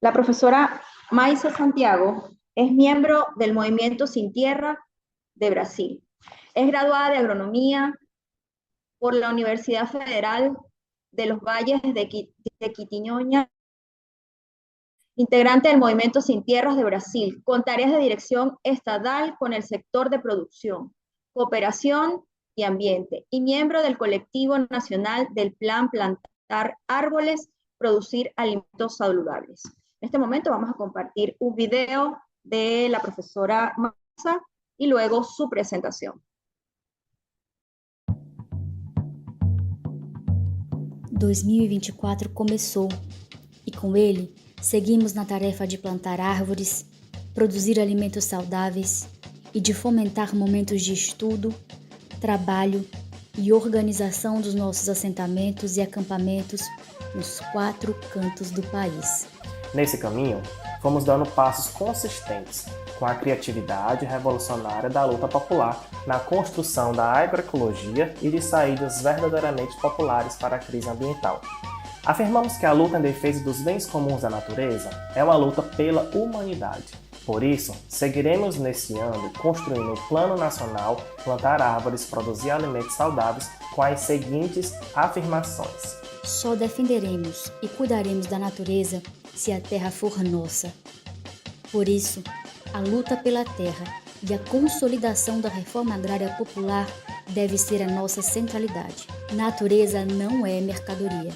La profesora Maisa Santiago es miembro del Movimiento Sin Tierra de Brasil. Es graduada de Agronomía por la Universidad Federal de los Valles de Quitiñoña, integrante del Movimiento Sin Tierras de Brasil, con tareas de dirección estatal con el sector de producción, cooperación y ambiente, y miembro del colectivo nacional del Plan Plantar Árboles, Producir Alimentos Saludables. En este momento vamos a compartir un video de la profesora Massa y luego su presentación. 2024 começou e com ele seguimos na tarefa de plantar árvores, produzir alimentos saudáveis e de fomentar momentos de estudo, trabalho e organização dos nossos assentamentos e acampamentos nos 4 cantos do país. Nesse caminho, fomos dando passos consistentes com a criatividade revolucionária da luta popular na construção da agroecologia e de saídas verdadeiramente populares para a crise ambiental. Afirmamos que a luta em defesa dos bens comuns da natureza é uma luta pela humanidade. Por isso, seguiremos nesse ano construindo o Plano Nacional Plantar Árvores, Produzir Alimentos Saudáveis com as seguintes afirmações. Só defenderemos e cuidaremos da natureza se a terra for nossa. Por isso, a luta pela terra e a consolidação da reforma agrária popular deve ser a nossa centralidade. Natureza não é mercadoria.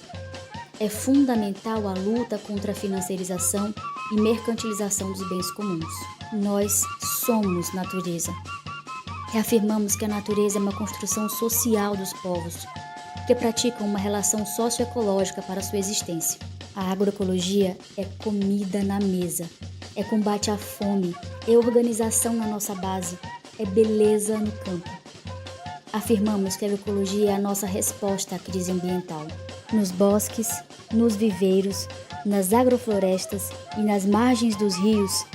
É fundamental a luta contra a financiarização e mercantilização dos bens comuns. Nós somos natureza. Reafirmamos que a natureza é uma construção social dos povos, que praticam uma relação socioecológica para sua existência. A agroecologia é comida na mesa, é combate à fome, é organização na nossa base, é beleza no campo. Afirmamos que a agroecologia é a nossa resposta à crise ambiental. Nos bosques, nos viveiros, nas agroflorestas e nas margens dos rios,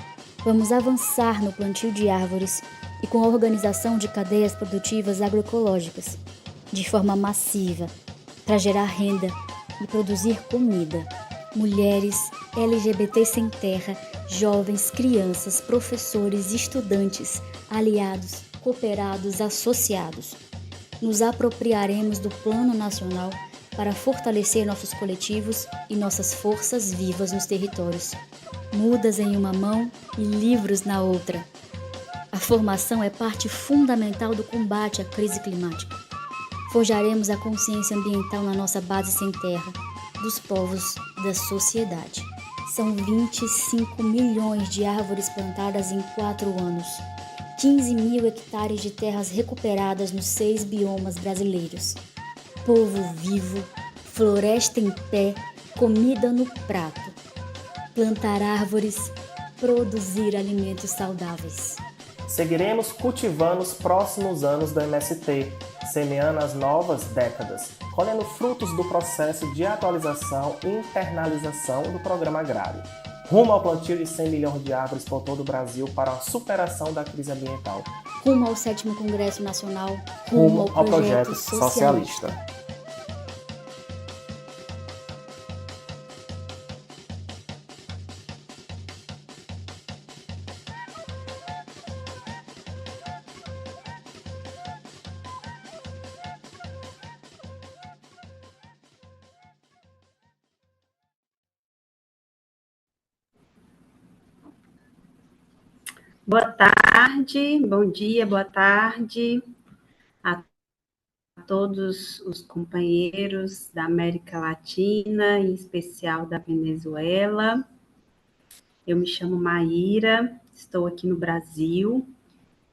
vamos avançar no plantio de árvores e com a organização de cadeias produtivas agroecológicas, de forma massiva, para gerar renda e produzir comida. Mulheres, LGBT sem terra, jovens, crianças, professores, estudantes, aliados, cooperados, associados. Nos apropriaremos do Plano Nacional para fortalecer nossos coletivos e nossas forças vivas nos territórios. Mudas em uma mão e livros na outra. A formação é parte fundamental do combate à crise climática. Forjaremos a consciência ambiental na nossa base sem terra, dos povos da sociedade. São 25 milhões de árvores plantadas em 4 anos, 15 mil hectares de terras recuperadas nos 6 biomas brasileiros. Povo vivo, floresta em pé, comida no prato. Plantar árvores, produzir alimentos saudáveis. Seguiremos cultivando os próximos anos do MST, semeando as novas décadas, colhendo frutos do processo de atualização e internalização do programa agrário, rumo ao plantio de 100 milhões de árvores por todo o Brasil para a superação da crise ambiental. Rumo ao 7º Congresso Nacional, rumo ao projeto socialista. Boa tarde, bom dia, boa tarde a todos os companheiros da América Latina, em especial da Venezuela. Eu me chamo Maíra, estou aqui no Brasil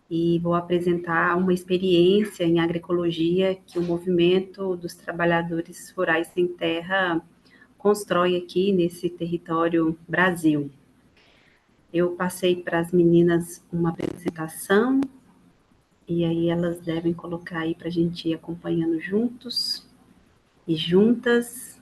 e vou apresentar uma experiência em agroecologia que o Movimento dos Trabalhadores Rurais Sem Terra constrói aqui nesse território Brasil. Eu passei para as meninas uma apresentação, e aí elas devem colocar aí para a gente ir acompanhando juntos e juntas.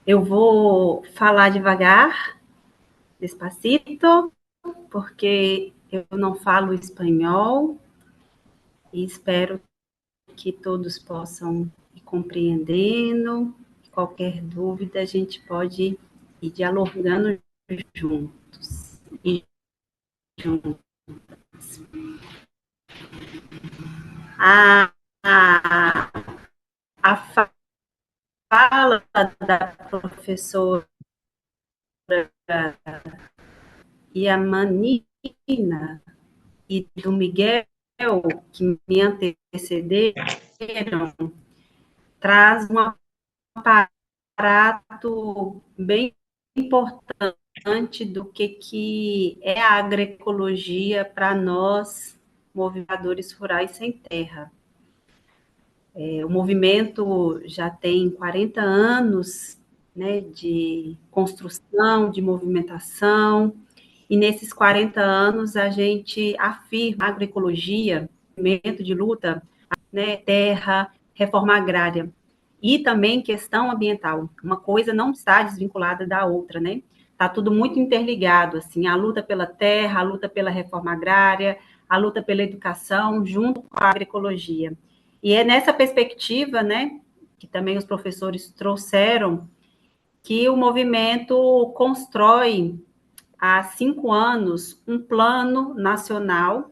Eu vou falar devagar, despacito, porque eu não falo espanhol e espero que todos possam ir compreendendo. Qualquer dúvida, a gente pode ir dialogando juntos. E juntos. A, a, a fala da professora Yamanina e do Miguel, que me antecederam, traz um aparato bem importante do que é a agroecologia para nós, movimentos rurais sem terra. O movimento já tem 40 anos, né, de construção, de movimentação, e nesses 40 anos a gente afirma a agroecologia, movimento de luta, né, terra, reforma agrária, e também questão ambiental. Uma coisa não está desvinculada da outra, né? Está tudo muito interligado, assim, a luta pela terra, a luta pela reforma agrária, a luta pela educação, junto com a agroecologia. E é nessa perspectiva, né, que também os professores trouxeram, que o movimento constrói, há 5 anos, um plano nacional,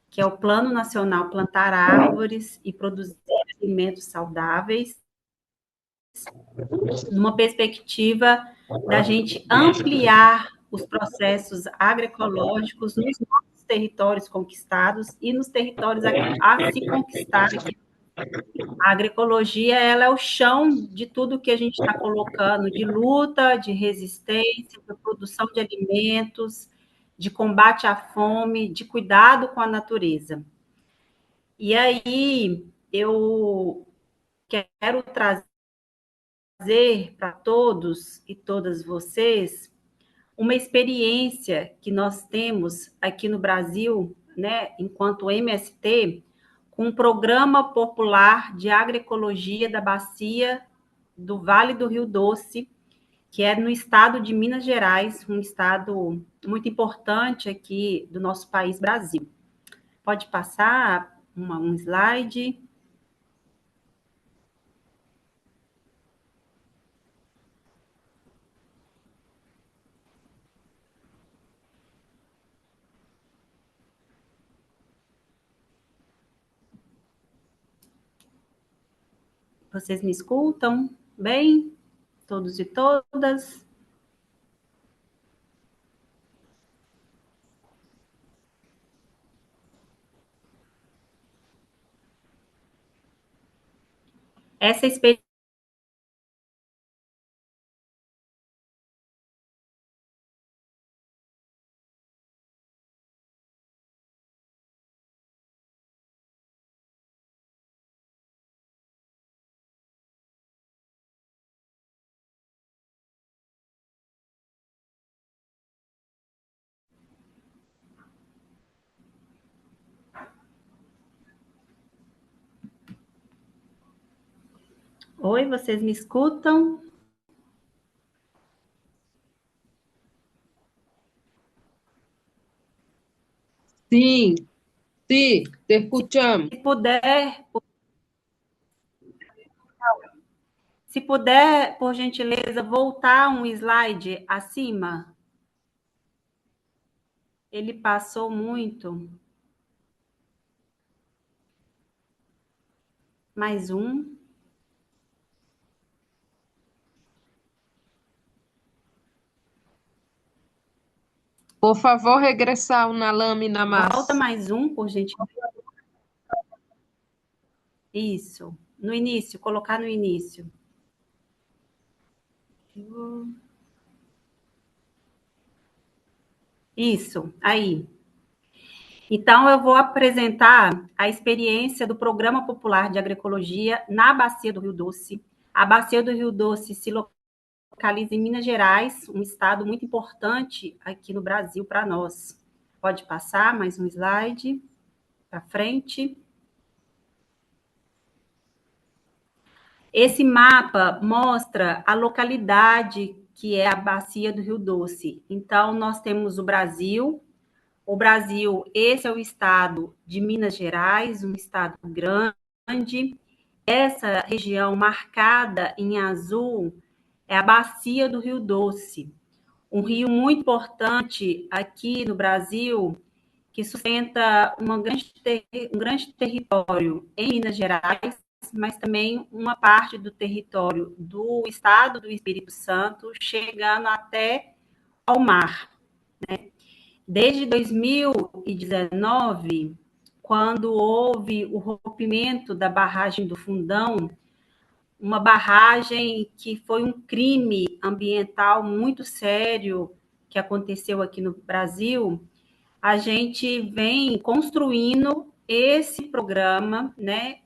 que é o Plano Nacional Plantar Árvores e Produzir Alimentos Saudáveis, numa perspectiva da gente ampliar os processos agroecológicos nos nossos territórios conquistados e nos territórios a se conquistar. A agroecologia, ela é o chão de tudo que a gente está colocando de luta, de resistência, de produção de alimentos, de combate à fome, de cuidado com a natureza. E aí, eu quero trazer para todos e todas vocês uma experiência que nós temos aqui no Brasil, né, enquanto MST, com um programa popular de agroecologia da bacia do Vale do Rio Doce, que é no estado de Minas Gerais, um estado muito importante aqui do nosso país, Brasil. Pode passar um slide. Vocês me escutam bem? Todos e todas? Essa experiência. Oi, vocês me escutam? Sí, sí, te escuchamos. Se puder, por gentileza, voltar um slide acima. Ele passou muito. Mais um. Por favor, regressar una lâmina Volta más. mais um, por gentileza. Isso. No início, colocar no início. Isso, aí. Então, eu vou apresentar a experiência do Programa Popular de Agroecologia na Bacia do Rio Doce. A Bacia do Rio Doce se localiza em Minas Gerais, um estado muito importante aqui no Brasil para nós. Pode passar mais um slide para frente. Esse mapa mostra a localidade que é a bacia do Rio Doce. Então, nós temos o Brasil. O Brasil, esse é o estado de Minas Gerais, um estado grande. Essa região marcada em azul é a bacia do Rio Doce, um rio muito importante aqui no Brasil, que sustenta um grande território em Minas Gerais, mas também uma parte do território do estado do Espírito Santo, chegando até ao mar. Desde 2019, quando houve o rompimento da barragem do Fundão, uma barragem que foi um crime ambiental muito sério que aconteceu aqui no Brasil, a gente vem construindo esse programa, né,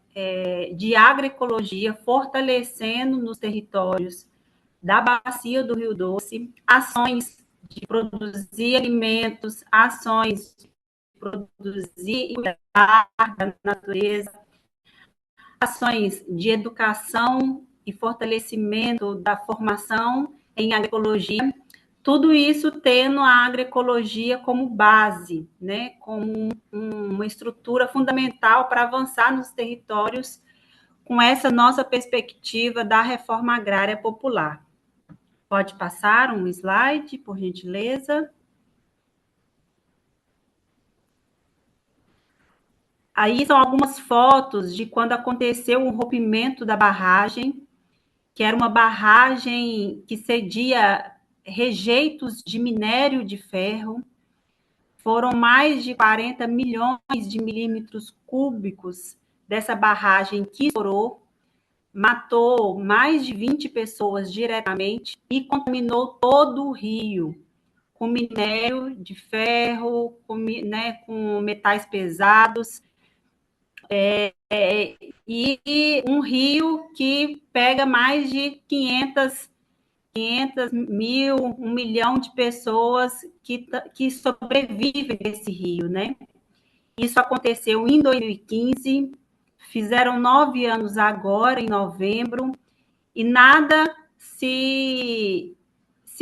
de agroecologia, fortalecendo nos territórios da bacia do Rio Doce ações de produzir alimentos, ações de produzir e cuidar da natureza, ações de educação e fortalecimento da formação em agroecologia, tudo isso tendo a agroecologia como base, né, como uma estrutura fundamental para avançar nos territórios com essa nossa perspectiva da reforma agrária popular. Pode passar um slide, por gentileza. Aí são algumas fotos de quando aconteceu o rompimento da barragem, que era uma barragem que cedia rejeitos de minério de ferro. Foram mais de 40 milhões de milímetros cúbicos dessa barragem que estourou, matou mais de 20 pessoas diretamente e contaminou todo o rio, com minério de ferro, com metais pesados, e um rio que pega mais de 500 mil, 1 milhão de pessoas que sobrevivem desse rio, né? Isso aconteceu em 2015, fizeram 9 anos agora, em novembro, e nada se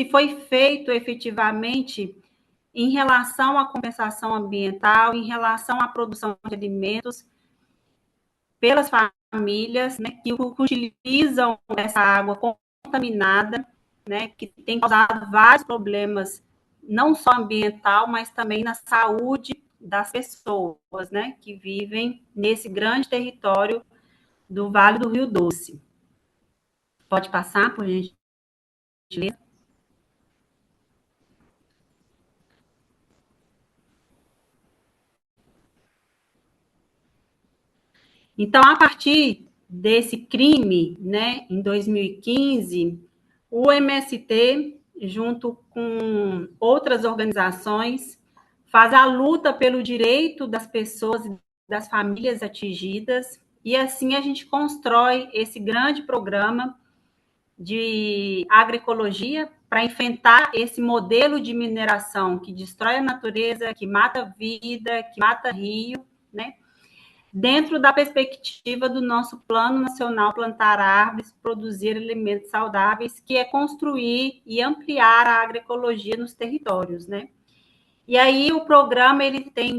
foi feito efetivamente em relação à compensação ambiental, em relação à produção de alimentos pelas famílias, né, que utilizam essa água contaminada, né, que tem causado vários problemas, não só ambiental, mas também na saúde das pessoas, né, que vivem nesse grande território do Vale do Rio Doce. Pode passar, por gentileza? Então, a partir desse crime, né, em 2015, o MST, junto com outras organizações, faz a luta pelo direito das pessoas e das famílias atingidas, e assim a gente constrói esse grande programa de agroecologia para enfrentar esse modelo de mineração que destrói a natureza, que mata a vida, que mata rio, né? Dentro da perspectiva do nosso Plano Nacional Plantar Árvores, Produzir Alimentos Saudáveis, que é construir e ampliar a agroecologia nos territórios, né? E aí o programa ele tem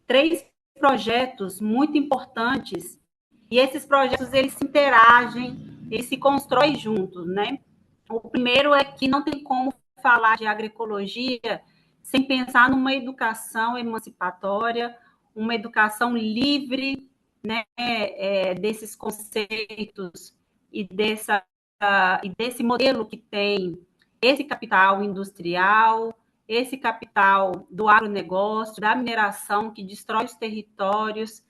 três projetos muito importantes, e esses projetos eles se interagem, eles se constroem juntos, né? O primeiro é que não tem como falar de agroecologia sem pensar numa educação emancipatória, uma educação livre, né, desses conceitos e desse modelo que tem esse capital industrial, esse capital do agronegócio, da mineração, que destrói os territórios,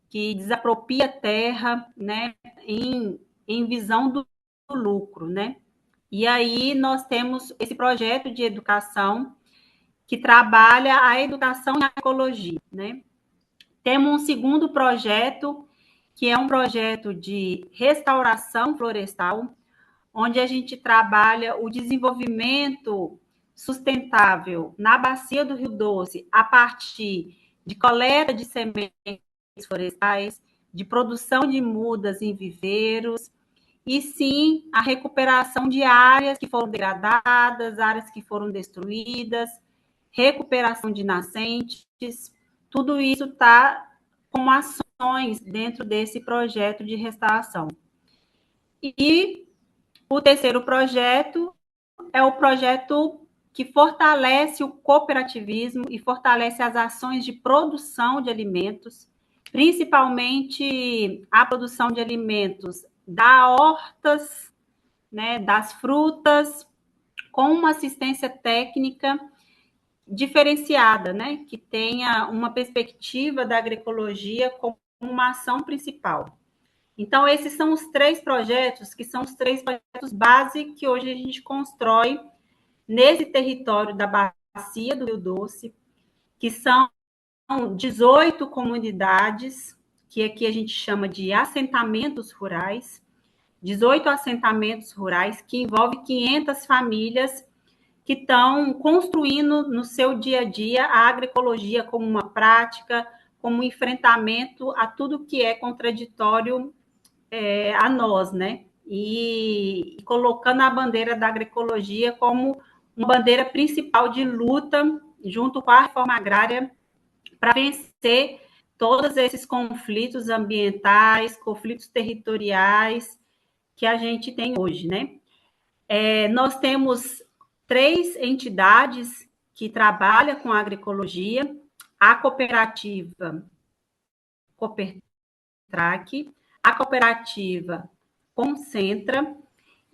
que desapropria a terra, né, em visão do lucro, né? E aí nós temos esse projeto de educação que trabalha a educação em ecologia, né? Temos um segundo projeto, que é um projeto de restauração florestal, onde a gente trabalha o desenvolvimento sustentável na bacia do Rio Doce, a partir de coleta de sementes florestais, de produção de mudas em viveiros, e sim a recuperação de áreas que foram degradadas, áreas que foram destruídas, recuperação de nascentes, tudo isso está como ações dentro desse projeto de restauração. E o terceiro projeto é o projeto que fortalece o cooperativismo e fortalece as ações de produção de alimentos, principalmente a produção de alimentos das hortas, né, das frutas, com uma assistência técnica diferenciada, né, que tenha uma perspectiva da agroecologia como uma ação principal. Então, esses são os três projetos, que são os três projetos base que hoje a gente constrói nesse território da Bacia do Rio Doce, que são 18 comunidades, que aqui a gente chama de assentamentos rurais, 18 assentamentos rurais, que envolvem 500 famílias que estão construindo no seu dia a dia a agroecologia como uma prática, como um enfrentamento a tudo que é contraditório a nós, né? E colocando a bandeira da agroecologia como uma bandeira principal de luta junto com a reforma agrária para vencer todos esses conflitos ambientais, conflitos territoriais que a gente tem hoje, né? Nós temos 3 entidades que trabalham com a agroecologia: a cooperativa Coopertrac, a cooperativa Concentra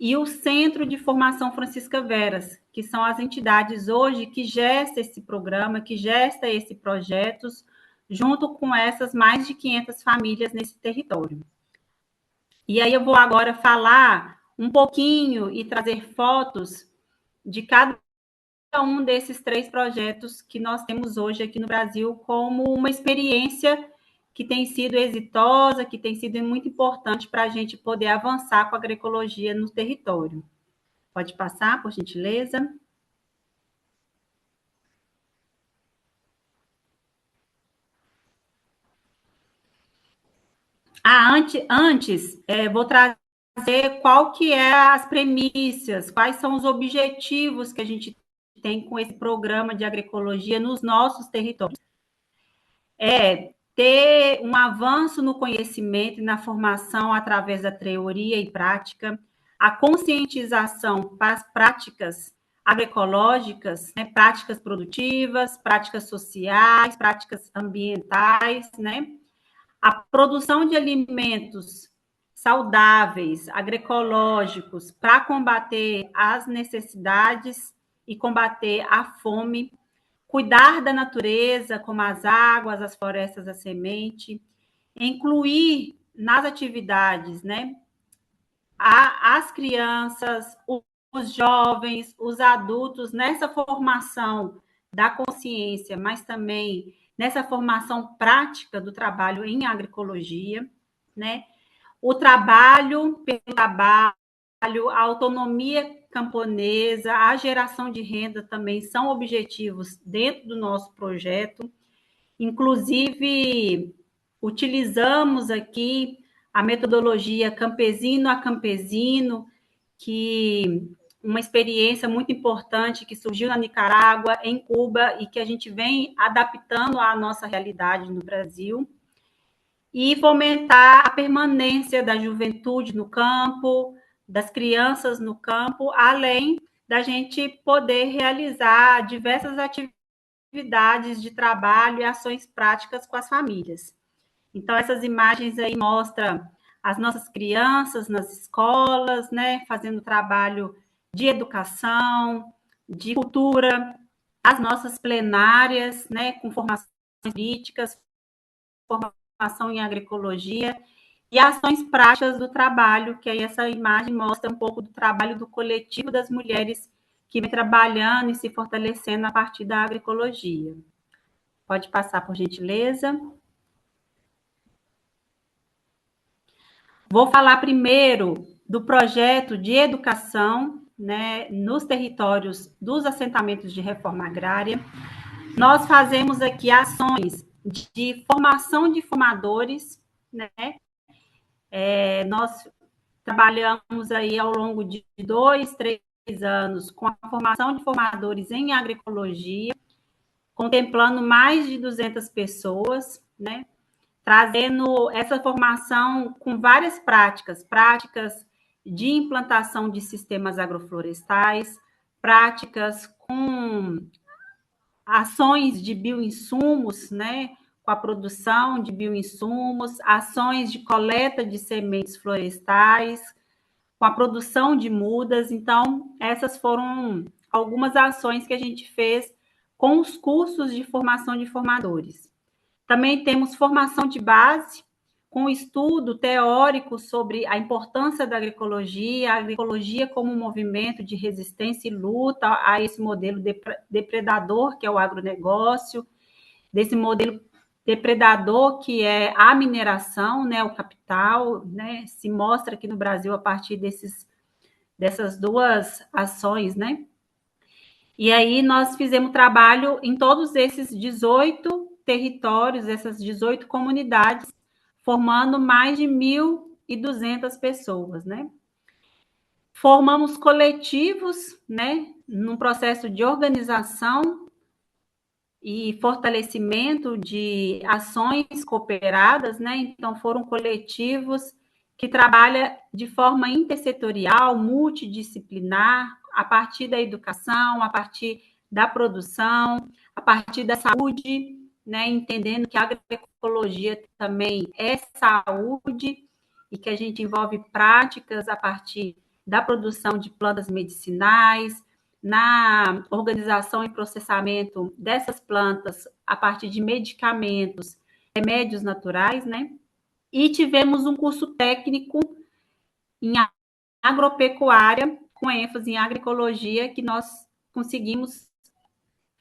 e o Centro de Formação Francisca Veras, que são as entidades hoje que gestam esse programa, que gestam esses projetos, junto com essas mais de 500 famílias nesse território. E aí eu vou agora falar um pouquinho e trazer fotos de cada um desses 3 projetos que nós temos hoje aqui no Brasil como uma experiência que tem sido exitosa, que tem sido muito importante para a gente poder avançar com a agroecologia no território. Pode passar, por gentileza. Antes vou trazer qual que é as premissas, quais são os objetivos que a gente tem com esse programa de agroecologia nos nossos territórios. Ter um avanço no conhecimento e na formação através da teoria e prática, a conscientização para as práticas agroecológicas, né, práticas produtivas, práticas sociais, práticas ambientais, né, a produção de alimentos saudáveis, agroecológicos, para combater as necessidades e combater a fome, cuidar da natureza, como as águas, as florestas, a semente, incluir nas atividades, né, as crianças, os jovens, os adultos, nessa formação da consciência, mas também nessa formação prática do trabalho em agroecologia, né? O trabalho pelo trabalho, a autonomia camponesa, a geração de renda também são objetivos dentro do nosso projeto. Inclusive, utilizamos aqui a metodologia campesino a campesino, que uma experiência muito importante que surgiu na Nicarágua, em Cuba, e que a gente vem adaptando à nossa realidade no Brasil, e fomentar a permanência da juventude no campo, das crianças no campo, além da gente poder realizar diversas atividades de trabalho e ações práticas com as famílias. Então, essas imagens aí mostram as nossas crianças nas escolas, né, fazendo trabalho de educação, de cultura, as nossas plenárias, né, com formações políticas, formação em agroecologia e ações práticas do trabalho, que aí essa imagem mostra um pouco do trabalho do coletivo das mulheres que vem trabalhando e se fortalecendo a partir da agroecologia. Pode passar, por gentileza. Vou falar primeiro do projeto de educação, né, nos territórios dos assentamentos de reforma agrária. Nós fazemos aqui ações de formação de formadores, né? Nós trabalhamos aí ao longo de 2, 3 anos com a formação de formadores em agroecologia, contemplando mais de 200 pessoas, né? Trazendo essa formação com várias práticas de implantação de sistemas agroflorestais, práticas com ações de bioinsumos, né? Com a produção de bioinsumos, ações de coleta de sementes florestais, com a produção de mudas. Então, essas foram algumas ações que a gente fez com os cursos de formação de formadores. Também temos formação de base, com estudo teórico sobre a importância da agroecologia, a agroecologia como um movimento de resistência e luta a esse modelo depredador que é o agronegócio, desse modelo depredador que é a mineração, né, o capital, né, se mostra aqui no Brasil a partir dessas duas ações, né? E aí nós fizemos trabalho em todos esses 18 territórios, essas 18 comunidades, formando mais de 1.200 pessoas, né? Formamos coletivos, né, num processo de organização e fortalecimento de ações cooperadas, né? Então foram coletivos que trabalham de forma intersetorial, multidisciplinar, a partir da educação, a partir da produção, a partir da saúde, né? Entendendo que a agroecologia também é saúde e que a gente envolve práticas a partir da produção de plantas medicinais, na organização e processamento dessas plantas a partir de medicamentos, remédios naturais, né? E tivemos um curso técnico em agropecuária, com ênfase em agroecologia, que nós conseguimos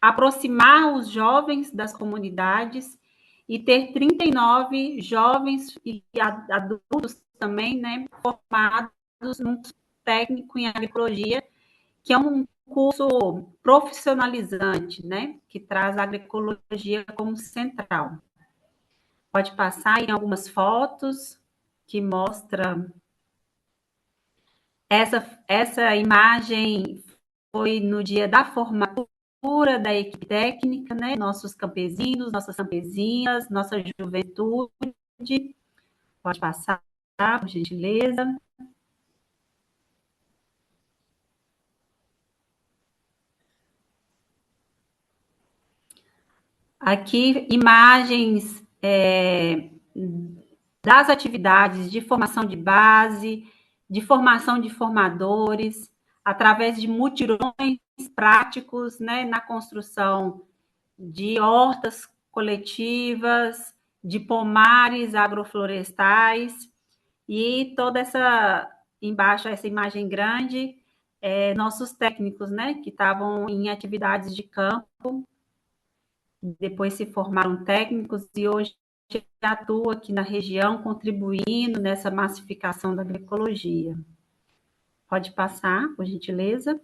aproximar os jovens das comunidades e ter 39 jovens e adultos também, né, formados num curso técnico em agroecologia, que é um curso profissionalizante, né, que traz a agroecologia como central. Pode passar em algumas fotos que mostra essa imagem foi no dia da formatura da equipe técnica, né, nossos campesinos, nossas campesinhas, nossa juventude. Pode passar, por gentileza. Aqui, imagens das atividades de formação de base, de formação de formadores, através de mutirões práticos, né, na construção de hortas coletivas, de pomares agroflorestais, e toda embaixo, essa imagem grande, nossos técnicos, né, que estavam em atividades de campo, depois se formaram técnicos e hoje atua aqui na região, contribuindo nessa massificação da agroecologia. Pode passar, por gentileza.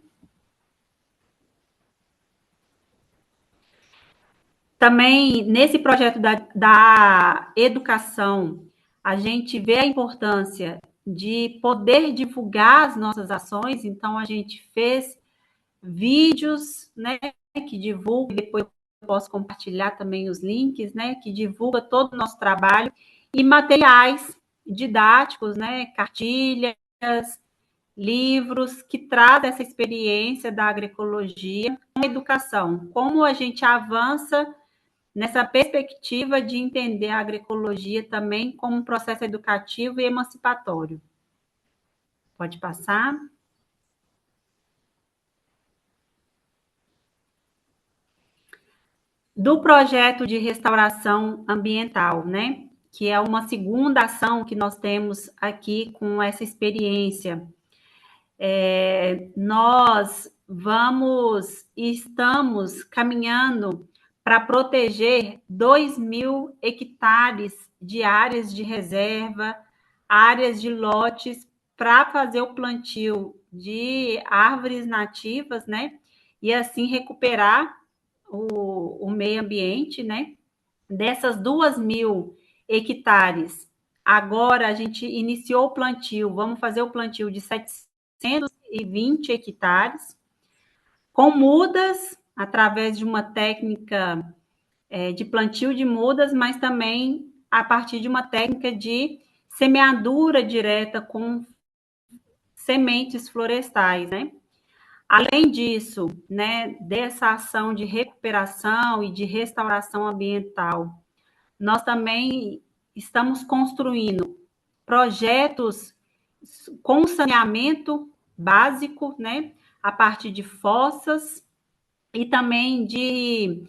Também, nesse projeto da educação, a gente vê a importância de poder divulgar as nossas ações, então a gente fez vídeos, né, que divulgam, depois eu posso compartilhar também os links, né, que divulga todo o nosso trabalho, e materiais didáticos, né, cartilhas, livros que trazem essa experiência da agroecologia com a educação, como a gente avança nessa perspectiva de entender a agroecologia também como um processo educativo e emancipatório. Pode passar. Do projeto de restauração ambiental, né? Que é uma segunda ação que nós temos aqui com essa experiência. Nós estamos caminhando para proteger 2.000 hectares de áreas de reserva, áreas de lotes, para fazer o plantio de árvores nativas, né? E assim recuperar o meio ambiente, né? Dessas 2.000 hectares, agora a gente iniciou o plantio, vamos fazer o plantio de 720 hectares, com mudas, através de uma técnica de plantio de mudas, mas também a partir de uma técnica de semeadura direta com sementes florestais, né? Além disso, né, dessa ação de recuperação e de restauração ambiental, nós também estamos construindo projetos com saneamento básico, né, a partir de fossas e também de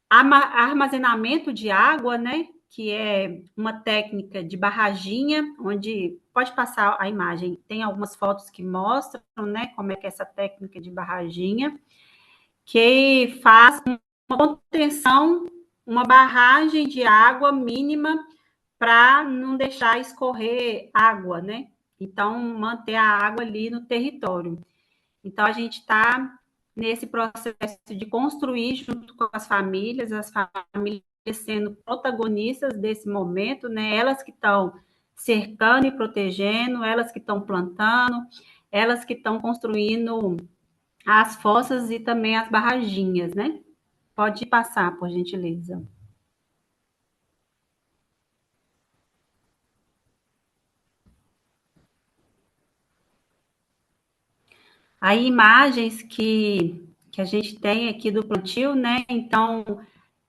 armazenamento de água, né, que é uma técnica de barraginha, onde pode passar a imagem, tem algumas fotos que mostram, né, como é que é essa técnica de barraginha, que faz uma contenção, uma barragem de água mínima para não deixar escorrer água, né? Então, manter a água ali no território. Então, a gente está nesse processo de construir junto com as famílias sendo protagonistas desse momento, né? Elas que estão cercando e protegendo, elas que estão plantando, elas que estão construindo as fossas e também as barraginhas, né? Pode passar, por gentileza. Aí, imagens que a gente tem aqui do plantio, né? Então,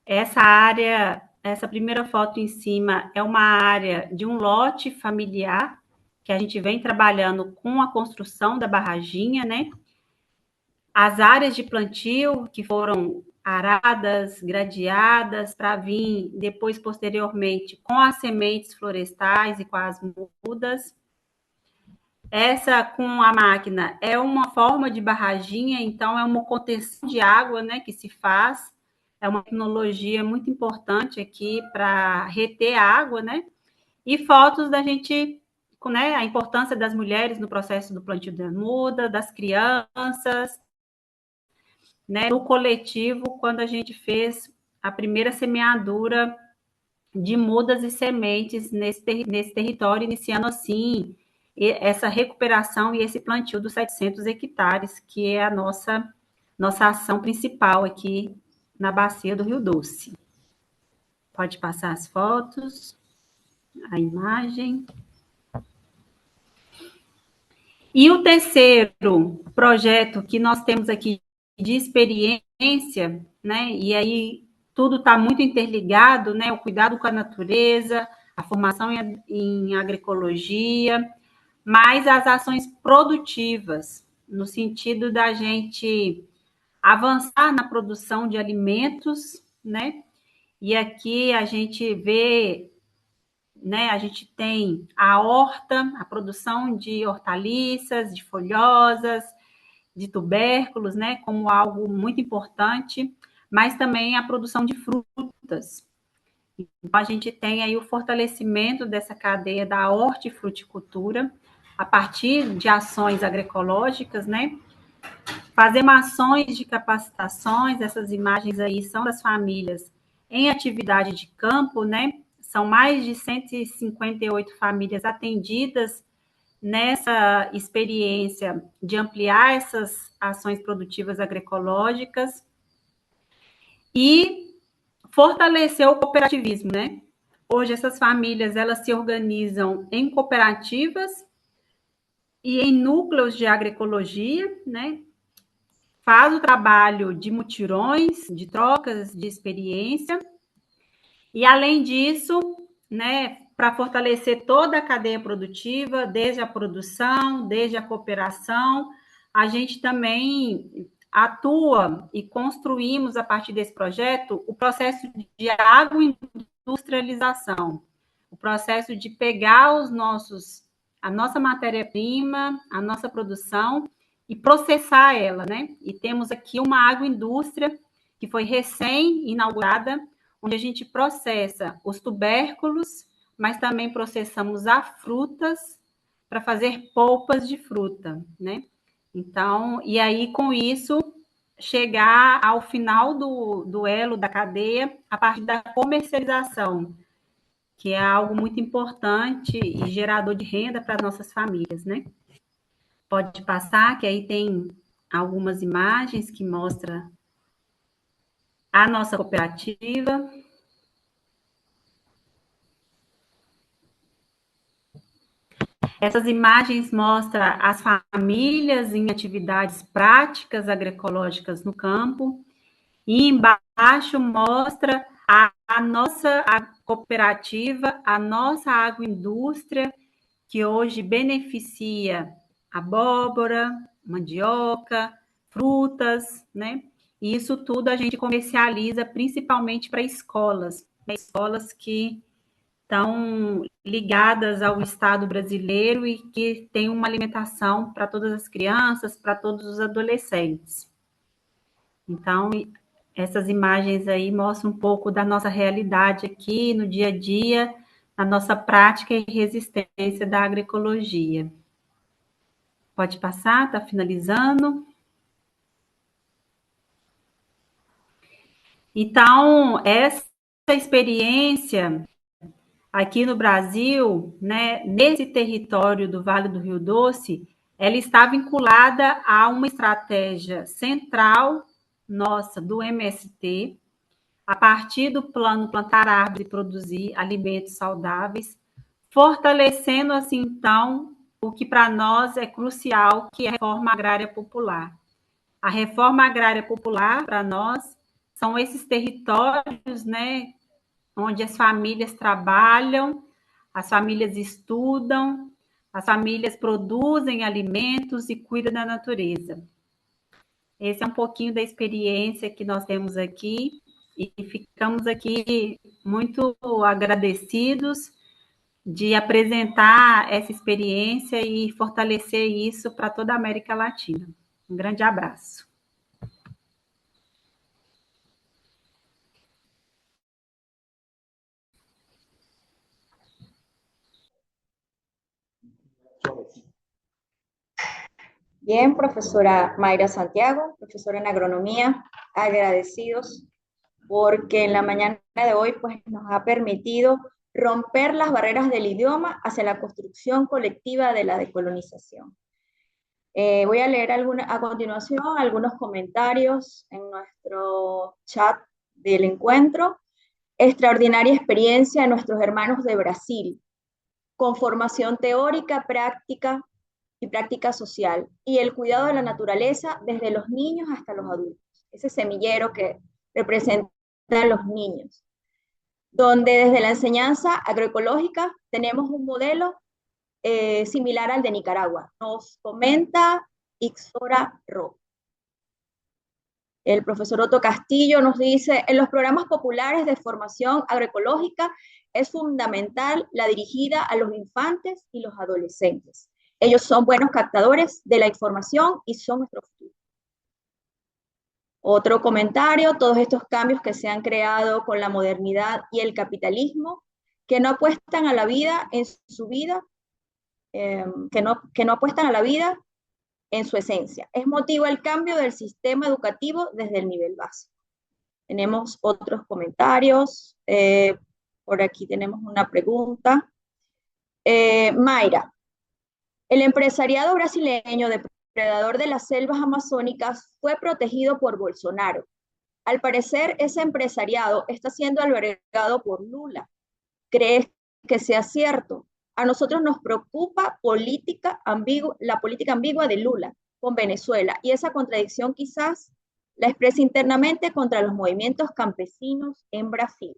essa área, essa primeira foto em cima é uma área de um lote familiar que a gente vem trabalhando com a construção da barraginha, né? As áreas de plantio que foram aradas, gradeadas, para vir depois, posteriormente, com as sementes florestais e com as mudas. Essa com a máquina é uma forma de barraginha, então é uma contenção de água, né, que se faz. É uma tecnologia muito importante aqui para reter água, né? E fotos da gente, né, a importância das mulheres no processo do plantio da muda, das crianças, né, no coletivo, quando a gente fez a primeira semeadura de mudas e sementes nesse território, iniciando assim essa recuperação e esse plantio dos 700 hectares, que é a nossa ação principal aqui na bacia do Rio Doce. Pode passar as fotos, a imagem. E o terceiro projeto que nós temos aqui de experiência, né? E aí tudo está muito interligado, né? O cuidado com a natureza, a formação em agroecologia, mas as ações produtivas, no sentido da gente avançar na produção de alimentos, né? E aqui a gente vê, né? A gente tem a horta, a produção de hortaliças, de folhosas, de tubérculos, né? Como algo muito importante, mas também a produção de frutas. Então, a gente tem aí o fortalecimento dessa cadeia da hortifruticultura a partir de ações agroecológicas, né? Fazemos ações de capacitações, essas imagens aí são das famílias em atividade de campo, né? São mais de 158 famílias atendidas nessa experiência de ampliar essas ações produtivas agroecológicas e fortalecer o cooperativismo, né? Hoje essas famílias, elas se organizam em cooperativas e em núcleos de agroecologia, né? Faz o trabalho de mutirões, de trocas de experiência. E, além disso, né, para fortalecer toda a cadeia produtiva, desde a produção, desde a cooperação, a gente também atua e construímos, a partir desse projeto, o processo de agroindustrialização, o processo de pegar a nossa matéria-prima, a nossa produção e processar ela, né? E temos aqui uma agroindústria que foi recém-inaugurada, onde a gente processa os tubérculos, mas também processamos as frutas para fazer polpas de fruta, né? Então, e aí com isso chegar ao final do elo da cadeia a partir da comercialização que é algo muito importante e gerador de renda para as nossas famílias, né? Pode passar, que aí tem algumas imagens que mostram a nossa cooperativa. Essas imagens mostram as famílias em atividades práticas agroecológicas no campo, e embaixo mostra a nossa cooperativa, a nossa agroindústria, que hoje beneficia abóbora, mandioca, frutas, né? E isso tudo a gente comercializa principalmente para escolas, né? Escolas que estão ligadas ao Estado brasileiro e que têm uma alimentação para todas as crianças, para todos os adolescentes. Então, essas imagens aí mostram um pouco da nossa realidade aqui no dia a dia, na nossa prática e resistência da agroecologia. Pode passar, está finalizando. Então, essa experiência aqui no Brasil, né, nesse território do Vale do Rio Doce, ela está vinculada a uma estratégia central nossa do MST, a partir do plano Plantar Árvores e Produzir Alimentos Saudáveis, fortalecendo, assim, então, o que para nós é crucial, que é a reforma agrária popular. A reforma agrária popular, para nós, são esses territórios, né, onde as famílias trabalham, as famílias estudam, as famílias produzem alimentos e cuidam da natureza. Esse é um pouquinho da experiência que nós temos aqui e ficamos aqui muito agradecidos de apresentar essa experiência e fortalecer isso para toda a América Latina. Um grande abraço. Bien, profesora Mayra Santiago, profesora en agronomía, agradecidos porque en la mañana de hoy pues, nos ha permitido romper las barreras del idioma hacia la construcción colectiva de la decolonización. Voy a leer a continuación algunos comentarios en nuestro chat del encuentro. Extraordinaria experiencia de nuestros hermanos de Brasil, con formación teórica, práctica y práctica social, y el cuidado de la naturaleza desde los niños hasta los adultos. Ese semillero que representa a los niños, donde desde la enseñanza agroecológica tenemos un modelo similar al de Nicaragua. Nos comenta Ixora Ro. El profesor Otto Castillo nos dice, en los programas populares de formación agroecológica es fundamental la dirigida a los infantes y los adolescentes. Ellos son buenos captadores de la información y son nuestro futuro. Otro comentario, todos estos cambios que se han creado con la modernidad y el capitalismo, que no apuestan a la vida en su vida, que no apuestan a la vida en su esencia. Es motivo el cambio del sistema educativo desde el nivel básico. Tenemos otros comentarios. Por aquí tenemos una pregunta. Mayra, el empresariado brasileño depredador de las selvas amazónicas fue protegido por Bolsonaro. Al parecer, ese empresariado está siendo albergado por Lula. ¿Crees que sea cierto? A nosotros nos preocupa la política ambigua de Lula con Venezuela, y esa contradicción quizás la expresa internamente contra los movimientos campesinos en Brasil.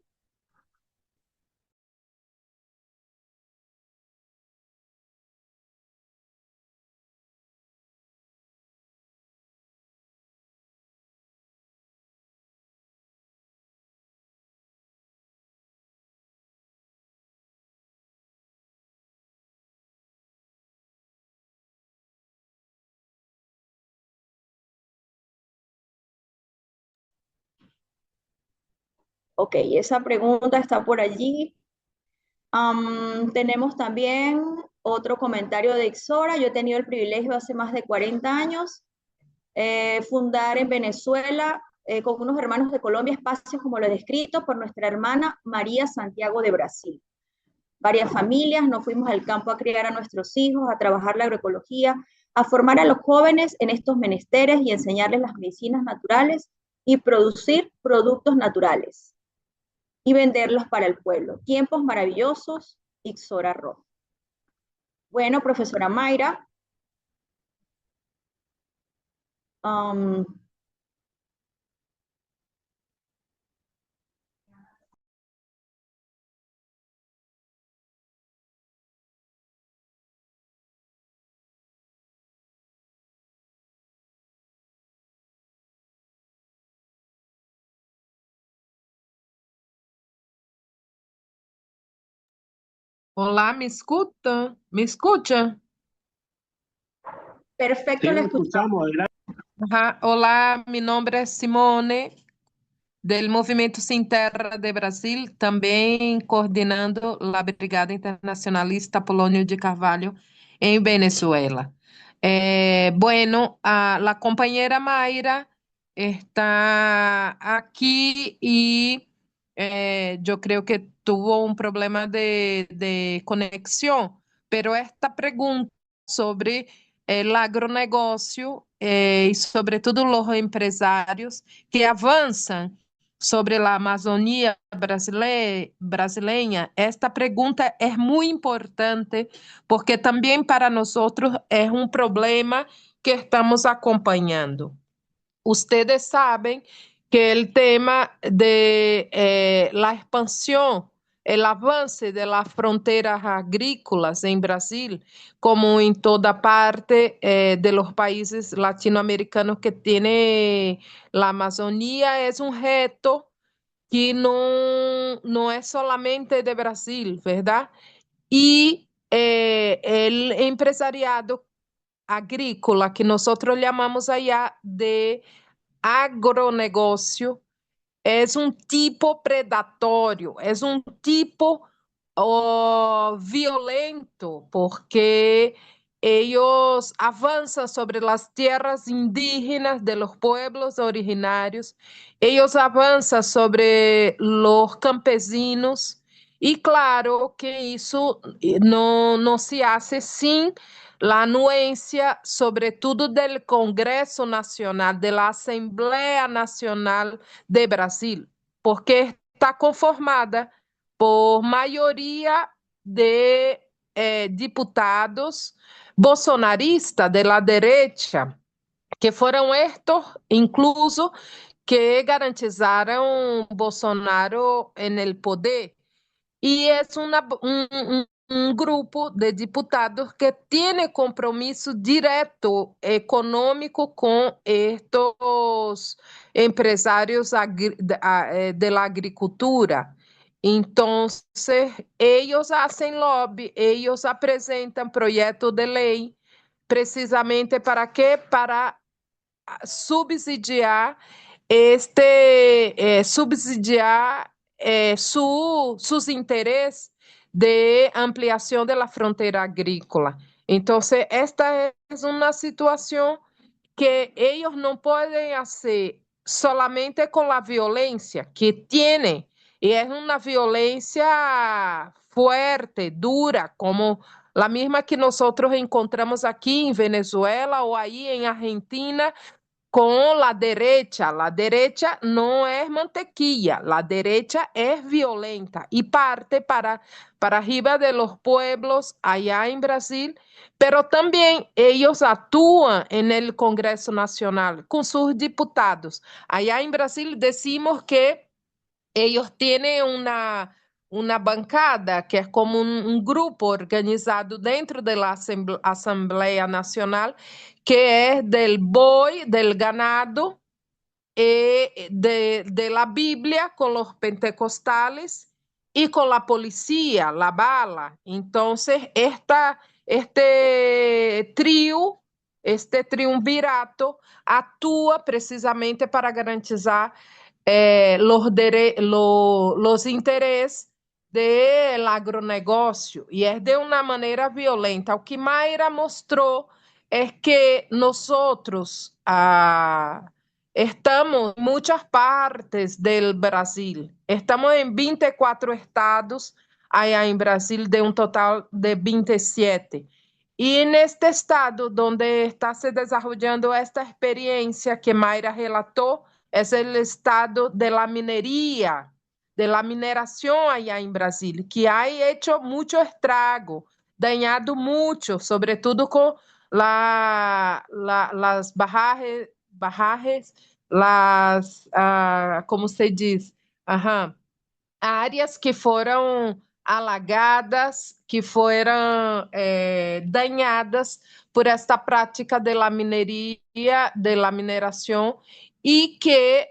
Ok, esa pregunta está por allí. Tenemos también otro comentario de Ixora. Yo he tenido el privilegio hace más de 40 años fundar en Venezuela con unos hermanos de Colombia espacios como lo he descrito por nuestra hermana María Santiago de Brasil. Varias familias nos fuimos al campo a criar a nuestros hijos, a trabajar la agroecología, a formar a los jóvenes en estos menesteres y enseñarles las medicinas naturales y producir productos naturales y venderlos para el pueblo. Tiempos maravillosos, Ixora Rojo. Bueno, profesora Mayra. Um, Olá, me escuta? Me escuta? perfecto, Sí, la lo escuchamos. escuchamos, adelante. Ajá. Olá, meu nome é Simone, del Movimento Sem Terra de Brasil, também coordenando a Brigada Internacionalista Polônio de Carvalho em Venezuela. Bueno, la compañera Mayra está aquí y yo creo que tuvo un problema de conexión, pero esta pregunta sobre el agronegócio y sobre todo los empresarios que avançam sobre a Amazônia brasileira, esta pergunta é muito importante porque também para nós é um problema que estamos acompanhando. Ustedes saben que el tema de la expansión, el avance de las fronteras agrícolas en Brasil, como en toda parte de los países latinoamericanos que tiene la Amazonía, es un reto que no es solamente de Brasil, ¿verdad? Y el empresariado agrícola, que nosotros llamamos allá de agronegócio, é um tipo predatório, é um tipo violento, porque eles avançam sobre as terras indígenas de los pueblos originários, eles avançam sobre los campesinos, e claro que isso não se hace sem la anuência, sobretudo do Congresso Nacional, da Assembleia Nacional de Brasil, porque está conformada por maioria de diputados bolsonaristas de la derecha, que foram estes, incluso, que garantizaram Bolsonaro no poder. E é um grupo de diputados que tem compromisso direto econômico com estes empresários da agricultura. Então, eles fazem lobby, eles apresentam projeto de lei, precisamente para quê? Para subsidiar subsidiar sus intereses de ampliación de la frontera agrícola. Entonces, esta es una situación que ellos no pueden hacer solamente con la violencia que tiene, y es una violencia fuerte, dura, como la misma que nosotros encontramos aquí en Venezuela o ahí en Argentina, con la derecha. La derecha no es mantequilla, la derecha es violenta y parte para arriba de los pueblos allá en Brasil, pero también ellos actúan en el Congreso Nacional con sus diputados. Allá en Brasil decimos que ellos tienen una bancada que es como un grupo organizado dentro de la Asamblea Nacional, que es del boi, del ganado, de la Biblia con los pentecostales y con la policía, la bala. Entonces, este triunvirato actúa precisamente para garantizar los intereses del agronegócio, e é de uma maneira violenta. O que Mayra mostrou é que nós estamos em muitas partes do Brasil, estamos em 24 estados, allá en Brasil de un total de 27. Y en este estado donde está se desarrollando esta experiencia que Mayra relató, es el estado de la minería, de la mineración allá en Brasil, que ha hecho mucho estrago, dañado mucho, sobre todo con las barrajes, como se diz? Ajá, áreas que foram alagadas, que foram dañadas por esta prática de la minería, de la mineração, e que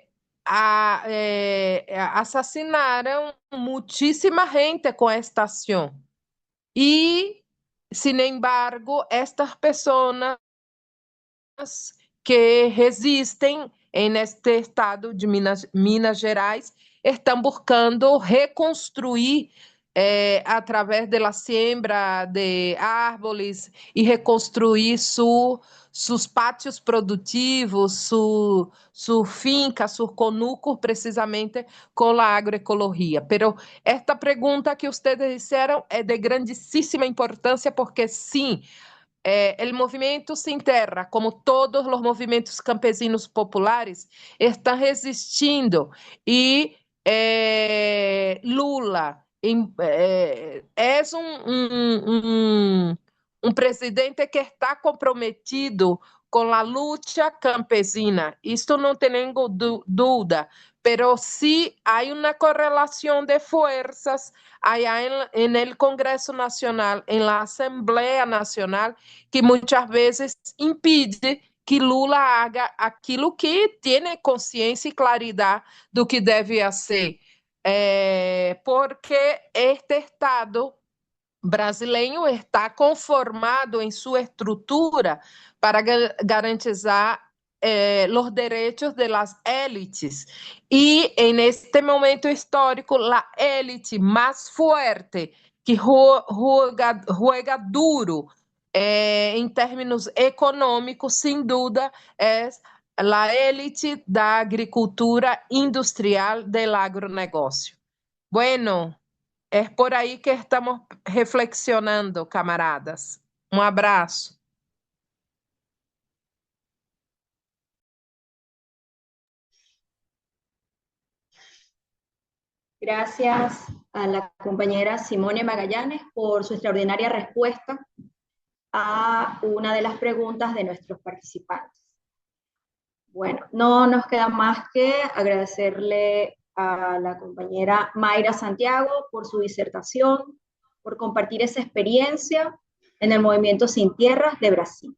assassinaram muitíssima gente com esta ação. E, sin embargo, estas pessoas que resistem en este estado de Minas Gerais estão buscando reconstruir através da siembra de árvores e reconstruir seus pátios produtivos, su finca, sus conucos, precisamente com a agroecologia. Pero esta pergunta que ustedes disseram é de grandíssima importância, porque sim, el movimiento Sin Terra, como todos los movimientos campesinos populares, están resistindo y Lula es un presidente que está comprometido com a luta campesina. Isto não tenho dúvida, pero sí hay una correlación de fuerzas allá en el Congreso Nacional, en la Asamblea Nacional, que muitas vezes impede que Lula haga aquilo que tem consciência e claridade do que deve ser. Porque este Estado brasileiro está conformado em sua estrutura para garantizar os direitos das élites. E, em este momento histórico, a élite mais forte, que juega duro em termos econômicos, sem dúvida, é a élite da agricultura industrial, do agronegócio. Bueno, é por aí que estamos reflexionando, camaradas. Um abraço. Gracias a la compañera Simone Magallanes por su extraordinaria respuesta a una de las preguntas de nuestros participantes. Bueno, no nos queda más que agradecerle a la compañera Mayra Santiago por su disertación, por compartir esa experiencia en el movimiento Sin Tierras de Brasil.